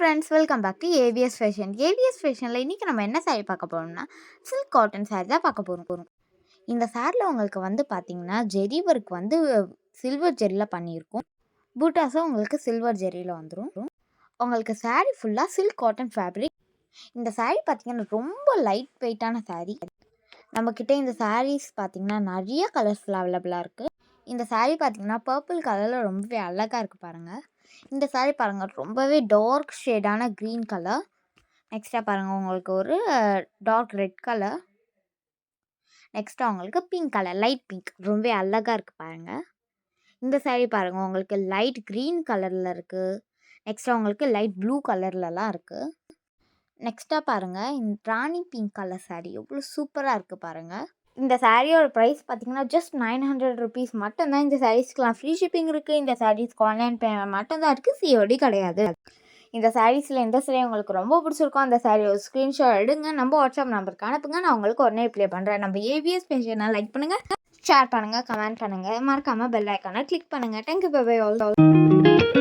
Friends, welcome back to AVS fashion. AVS ஃபேஷனில் இன்றைக்கி நம்ம என்ன சாரீ பார்க்க போகிறோம்னா, சில்க் காட்டன் சாரீ தான் பார்க்க போகிறோம். இந்த சாரியில் உங்களுக்கு பார்த்தீங்கன்னா ஜெரி ஒர்க் சில்வர் ஜெரியில் பண்ணியிருக்கும். பூட்டாஸும் உங்களுக்கு சில்வர் ஜெரியில் வந்துடும். உங்களுக்கு சாரீ ஃபுல்லாக சில்க் காட்டன் ஃபேப்ரிக். இந்த சாரீ பார்த்தீங்கன்னா ரொம்ப லைட் வெயிட்டான சாரீ. நம்மக்கிட்ட இந்த சாரீஸ் பார்த்தீங்கன்னா நிறைய கலர்ஸ்ஃபுல் அவைலபிளாக இருக்குது. இந்த சாரீ பார்த்தீங்கன்னா பர்பிள் கலரில் ரொம்பவே அழகாக இருக்குது பாருங்கள். இந்த சாரீ பாருங்கள், ரொம்பவே டார்க் ஷேடான க்ரீன் கலர். நெக்ஸ்ட்டாக பாருங்கள், உங்களுக்கு ஒரு டார்க் ரெட் கலர். நெக்ஸ்ட்டாக உங்களுக்கு பிங்க் கலர், லைட் பிங்க், ரொம்பவே அழகாக இருக்குது பாருங்கள். இந்த சாரீ பாருங்கள், உங்களுக்கு லைட் க்ரீன் கலரில் இருக்குது. நெக்ஸ்ட்டாக உங்களுக்கு லைட் ப்ளூ கலர்லலாம் இருக்குது. நெக்ஸ்ட்டாக பாருங்கள், இந்த ராணி பிங்க் கலர் சாரீ எவ்வளோ சூப்பராக இருக்குது பாருங்கள். இந்த சாரியோட ப்ரைஸ் பார்த்தீங்கன்னா ஜஸ்ட் 900 ருபீஸ் மட்டும்தான். இந்த சாரீஸ்க்கெலாம் ஃப்ரீ ஷிப்பிங் இருக்குது. இந்த சாரீஸ்க்கு ஆன்லைன் பேமெண்ட் மட்டும்தான் இருக்குது, சிஓடி கிடையாது. இந்த சாரீஸில் எந்த சாரீ உங்களுக்கு ரொம்ப பிடிச்சிருக்கோ அந்த சாரீ ஒரு ஸ்க்ரீன்ஷாட் எடுங்க, நம்ம வாட்ஸ்அப் நம்பருக்கு அனுப்புங்க. நான் உங்களுக்கு உடனே ரிப்ளை பண்ணுறேன். நம்ம ஏவிஎஸ் பேஜனை லைக் பண்ணுங்கள், ஷேர் பண்ணுங்கள், கமெண்ட் பண்ணுங்கள், மறக்காமல் பெல் ஐக்கானை கிளிக் பண்ணுங்கள். Thank you, bye bye all.